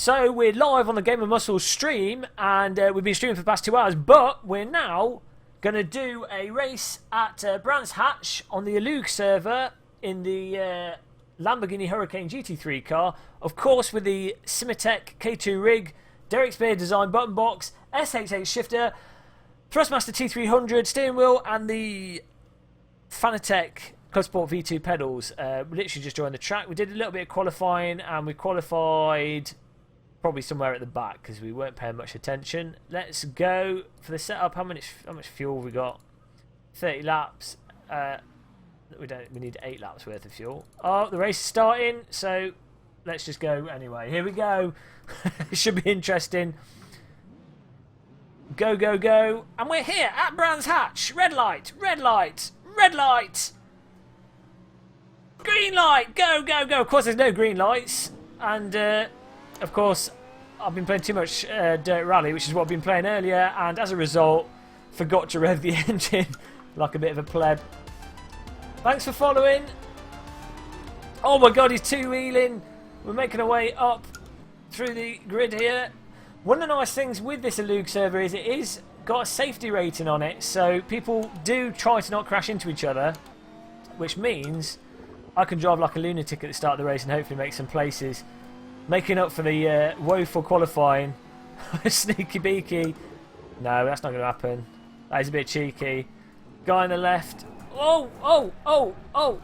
So we're live on the Game of Muscles stream, and we've been streaming for the past 2 hours, but we're now going to do a race at Brands Hatch on the ALOOG server in the Lamborghini Hurricane GT3 car, of course with the Simitech K2 rig, Derek Spear design button box, SH8 shifter, Thrustmaster T300 steering wheel, and the Fanatec Club Sport V2 pedals. We literally just joined the track. We did a little bit of qualifying, and we qualified probably somewhere at the back because we weren't paying much attention. Let's go for the setup. How much fuel have we got? 30 laps. We need 8 laps worth of fuel. Oh, the race is starting, so let's just go anyway. Here we go. It should be interesting. Go, go, go. And we're here at Brands Hatch. Red light, red light, red light. Green light. Go, go, go. Of course, there's no green lights. And, of course, I've been playing too much Dirt Rally, which is what I've been playing earlier. And as a result, forgot to rev the engine like a bit of a pleb. Thanks for following. Oh, my God, he's two-wheeling. We're making our way up through the grid here. One of the nice things with this ALOOG server is it is got a safety rating on it, so people do try to not crash into each other, which means I can drive like a lunatic at the start of the race and hopefully make some places, making up for the woeful qualifying. Sneaky beaky. No, that's not going to happen. That is a bit cheeky. Guy on the left. Oh, oh, oh, oh.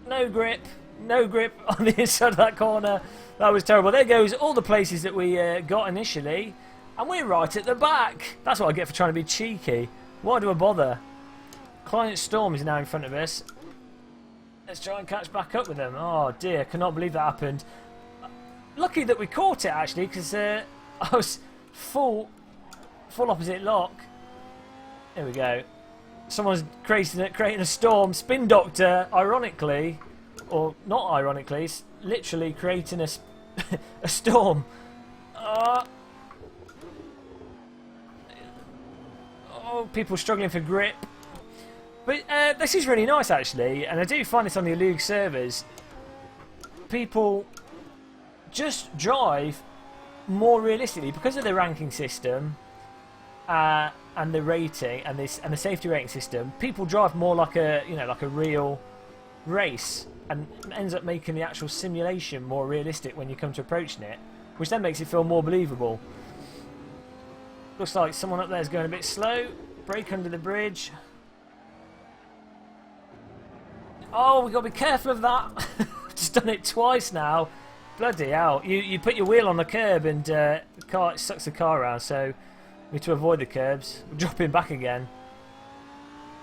No grip. No grip on the inside of that corner. That was terrible. There goes all the places that we got initially. And we're right at the back. That's what I get for trying to be cheeky. Why do I bother? Client Storm is now in front of us. Let's try and catch back up with them. Oh dear, cannot believe that happened. Lucky that we caught it actually, because I was full opposite lock. There we go. Someone's creating a storm. Spin Doctor, ironically, or not ironically, literally creating a storm. Oh, people struggling for grip. But this is really nice actually, and I do find this on the ALOOG servers. People just drive more realistically because of the ranking system and the rating and the safety rating system. People drive more like a like a real race, and ends up making the actual simulation more realistic when you come to approaching it, which then makes it feel more believable. Looks like someone up there is going a bit slow. Brake under the bridge. Oh, we've got to be careful of that. Just done it twice now. Bloody hell. You put your wheel on the curb and the car, it sucks the car around, so we need to avoid the curbs. We're dropping back again.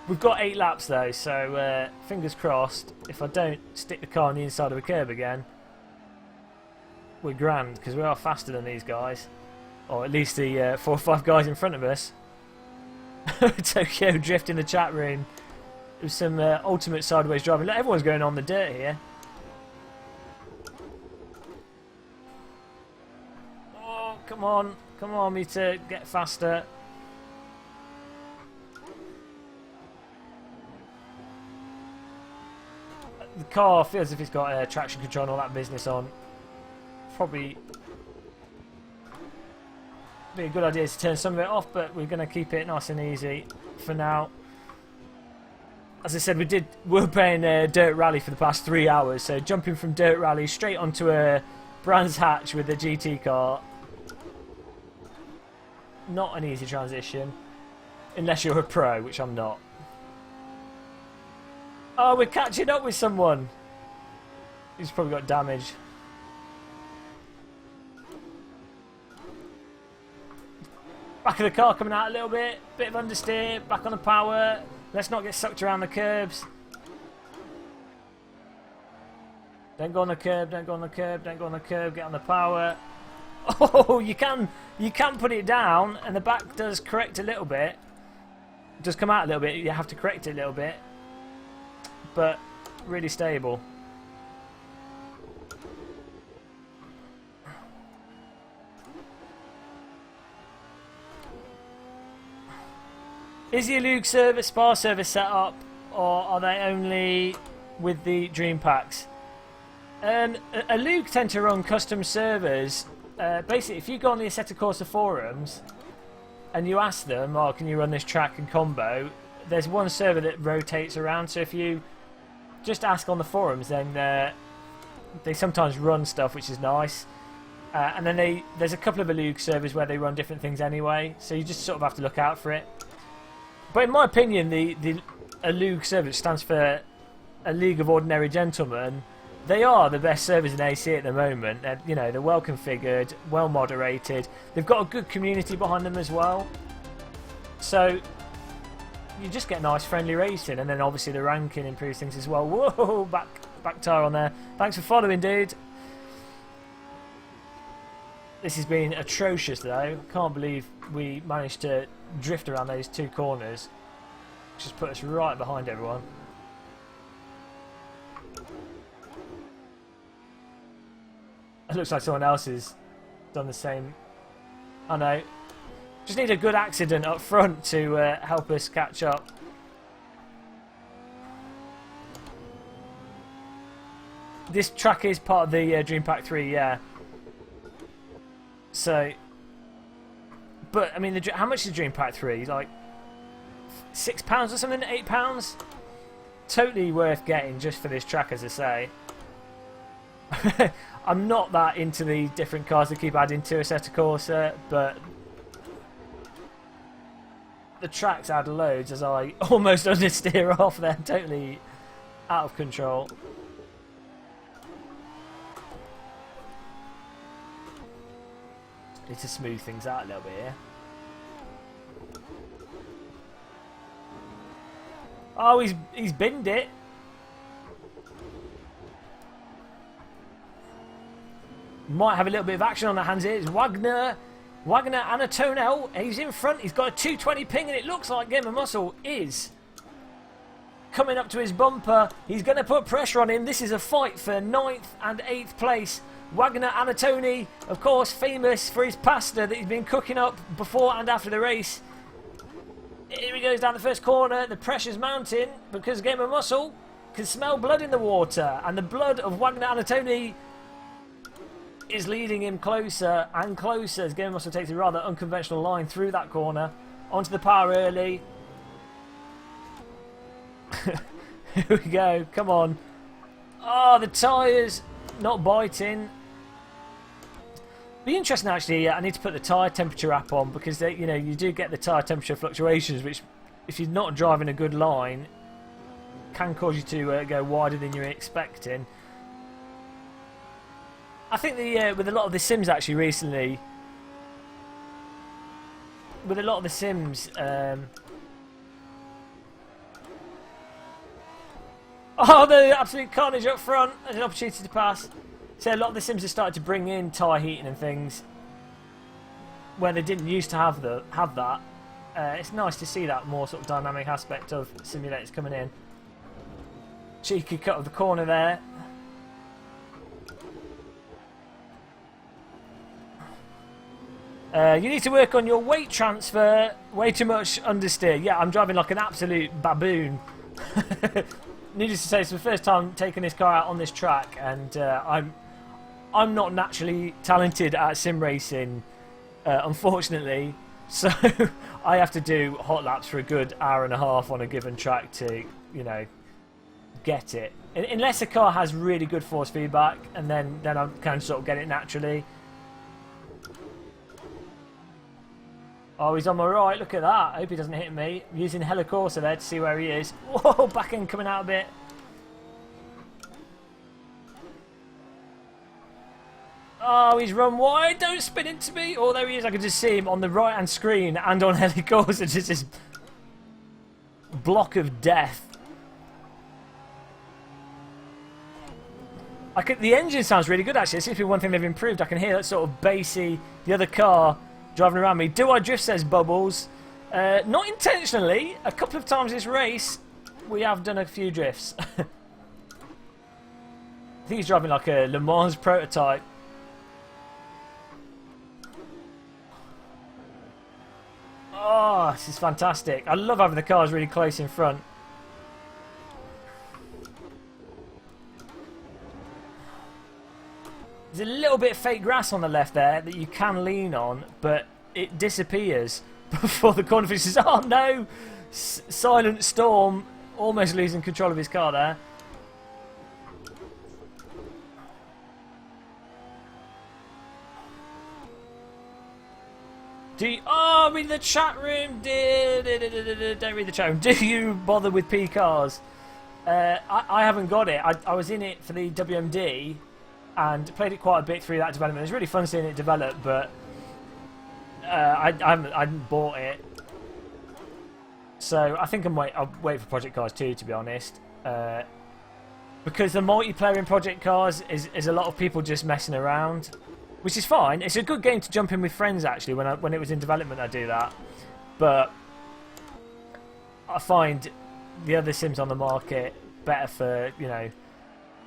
We've got 8 laps though, so fingers crossed, if I don't stick the car on the inside of a curb again, we're grand, because we are faster than these guys. Or at least the 4 or 5 guys in front of us. Tokyo Drift in the chat room. There's some ultimate sideways driving. Look, everyone's going on the dirt here. Oh, come on. Come on, me to get faster. The car feels as if it's got traction control and all that business on. Probably be a good idea to turn some of it off, but we're going to keep it nice and easy for now. As I said, we're playing Dirt Rally for the past 3 hours, so jumping from Dirt Rally straight onto a Brands Hatch with a GT car, not an easy transition, unless you're a pro, which I'm not. Oh, we're catching up with someone. He's probably got damage. Back of the car coming out a little bit. Bit of understeer. Back on the power. Let's not get sucked around the curbs. Don't go on the curb. Don't go on the curb. Don't go on the curb. Get on the power. Oh, you can put it down, and the back does correct a little bit. It does come out a little bit. You have to correct it a little bit. But really stable. Is the ALOOG server, Spa server set up, or are they only with the Dream Packs? ALOOG tend to run custom servers. Basically, if you go on the Assetto Corsa forums and you ask them, oh, can you run this track and combo, there's one server that rotates around. So if you just ask on the forums, then they sometimes run stuff, which is nice. And then there's a couple of ALOOG servers where they run different things anyway, so you just sort of have to look out for it. But in my opinion, the ALOOG server, which stands for A League of Ordinary Gentlemen, they are the best servers in AC at the moment. They're well configured, well moderated. They've got a good community behind them as well. So you just get nice friendly racing, and then obviously the ranking improves things as well. Whoa, back tire on there. Thanks for following, dude. This has been atrocious though. Can't believe we managed to drift around those two corners. Just put us right behind everyone. It looks like someone else has done the same. I know. Just need a good accident up front to help us catch up. This track is part of the Dream Pack 3, yeah. So, but I mean, how much is Dream Pack 3? Like £6 or something? £8? Totally worth getting just for this track, as I say. I'm not that into the different cars that keep adding to Assetto Corsa, but the tracks add loads as I almost understeer off. They're totally out of control. Need to smooth things out a little bit here. Oh, he's binned it. Might have a little bit of action on the hands here. It's Wagner Antonel. He's in front. He's got a 220 ping, and it looks like Game of Muscle is coming up to his bumper. He's going to put pressure on him. This is a fight for 9th and 8th place. Wagner Anatoni, of course, famous for his pasta that he's been cooking up before and after the race. Here he goes down the first corner. The pressure's mounting because Game of Muscle can smell blood in the water, and the blood of Wagner Anatoni is leading him closer and closer as Game of Muscle takes a rather unconventional line through that corner. Onto the power early. Here we go. Come on. Oh, the tyres not biting. Be interesting actually. I need to put the tyre temperature app on because you do get the tyre temperature fluctuations, which if you're not driving a good line can cause you to go wider than you're expecting. I think with a lot of the sims actually recently, with a lot of the sims, oh, the absolute carnage up front. There's an opportunity to pass. So a lot of the sims have started to bring in tyre heating and things where they didn't used to have that. It's nice to see that more sort of dynamic aspect of simulators coming in. Cheeky cut of the corner there. You need to work on your weight transfer. Way too much understeer. Yeah, I'm driving like an absolute baboon. Needless to say, it's the first time taking this car out on this track, and I'm not naturally talented at sim racing, unfortunately. So I have to do hot laps for a good hour and a half on a given track to, get it. Unless a car has really good force feedback, and then I can sort of get it naturally. Oh, he's on my right. Look at that. I hope he doesn't hit me. I'm using Helicorsa there to see where he is. Whoa, back end coming out a bit. Oh, he's run wide. Don't spin into me. Oh, there he is. I can just see him on the right-hand screen and on Helicorsa. Just this block of death. The engine sounds really good, actually. It seems to be one thing they've improved. I can hear that sort of bassy, the other car driving around me. Do I drift, says Bubbles. Not intentionally. A couple of times this race, we have done a few drifts. I think he's driving like a Le Mans prototype. Oh, this is fantastic. I love having the cars really close in front. There's a little bit of fake grass on the left there that you can lean on, but it disappears before the corner finishes. Oh no! Silent Storm almost losing control of his car there. Oh, read the chat room. Don't read the chat room. Do you bother with P cars? I haven't got it. I was in it for the WMD and played it quite a bit through that development. It was really fun seeing it develop, but I hadn't bought it. So I think I'll wait for Project Cars 2, to be honest. Because the multiplayer in Project Cars is a lot of people just messing around. Which is fine. It's a good game to jump in with friends, actually. When it was in development, I do that. But I find the other sims on the market better for, you know,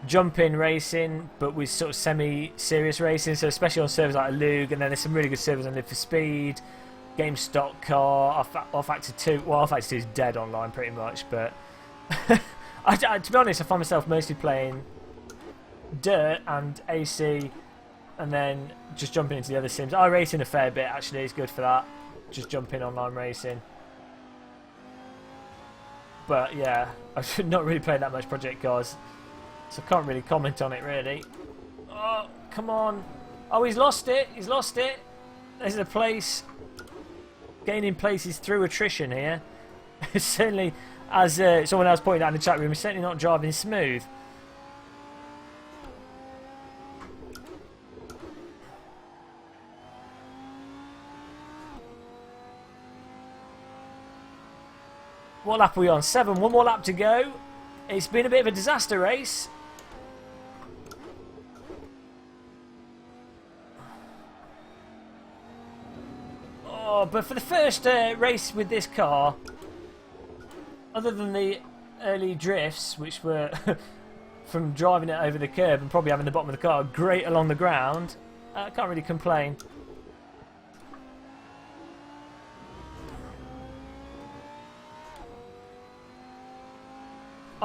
jump-in racing, but with sort of semi-serious racing. So especially on servers like ALOOG, and then there's some really good servers on Live for Speed, Game Stock Car, R-Factor 2. Well, R-Factor 2 is dead online pretty much, but to be honest, I find myself mostly playing Dirt and AC, and then just jumping into the other sims. I race in a fair bit, actually. It's good for that. Just jump in online racing. But yeah, I've not really played that much Project Cars, so I can't really comment on it, really. Oh, come on. Oh, he's lost it. He's lost it. There's a place. Gaining places through attrition here. Certainly, as someone else pointed out in the chat room, he's certainly not driving smooth. What lap are we on? 7. One more lap to go. It's been a bit of a disaster race. Oh, but for the first race with this car, other than the early drifts, which were from driving it over the curb and probably having the bottom of the car great along the ground, I can't really complain.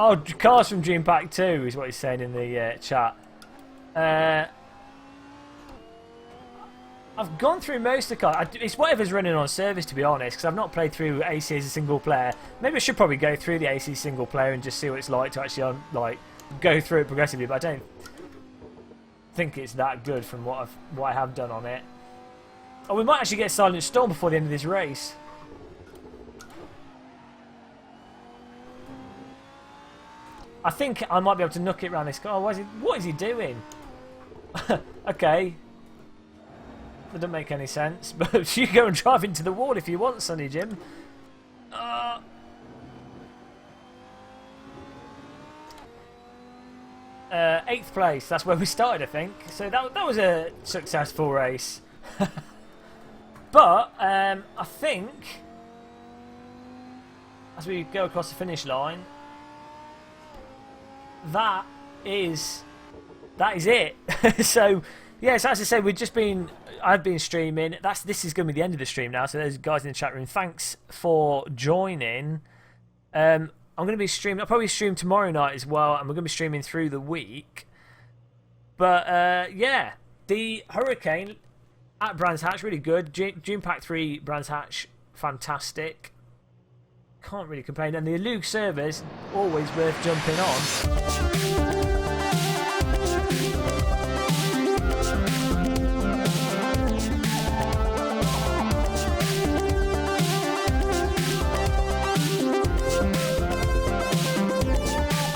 Oh, cars from Dream Pack 2 is what he's saying in the chat. I've gone through most of the cars. It's whatever's running on service, to be honest, because I've not played through AC as a single player. Maybe I should probably go through the AC single player and just see what it's like to actually go through it progressively, but I don't think it's that good from what I have done on it. Oh, we might actually get Silent Storm before the end of this race. I think I might be able to knock it around this car. Oh, what is he doing? Okay. That doesn't make any sense. But you go and drive into the wall if you want, Sonny Jim. 8th place. That's where we started, I think. So that was a successful race. But I think as we go across the finish line, that is it. So yes, as I said, I've been streaming. This is going to be the end of the stream now. So there's guys in the chat room. Thanks for joining. I'm going to be streaming. I'll probably stream tomorrow night as well, and we're going to be streaming through the week. But yeah, the Hurricane at Brands Hatch, really good. June Pack 3 Brands Hatch, fantastic. Can't really complain. And the ALOOG servers, always worth jumping on.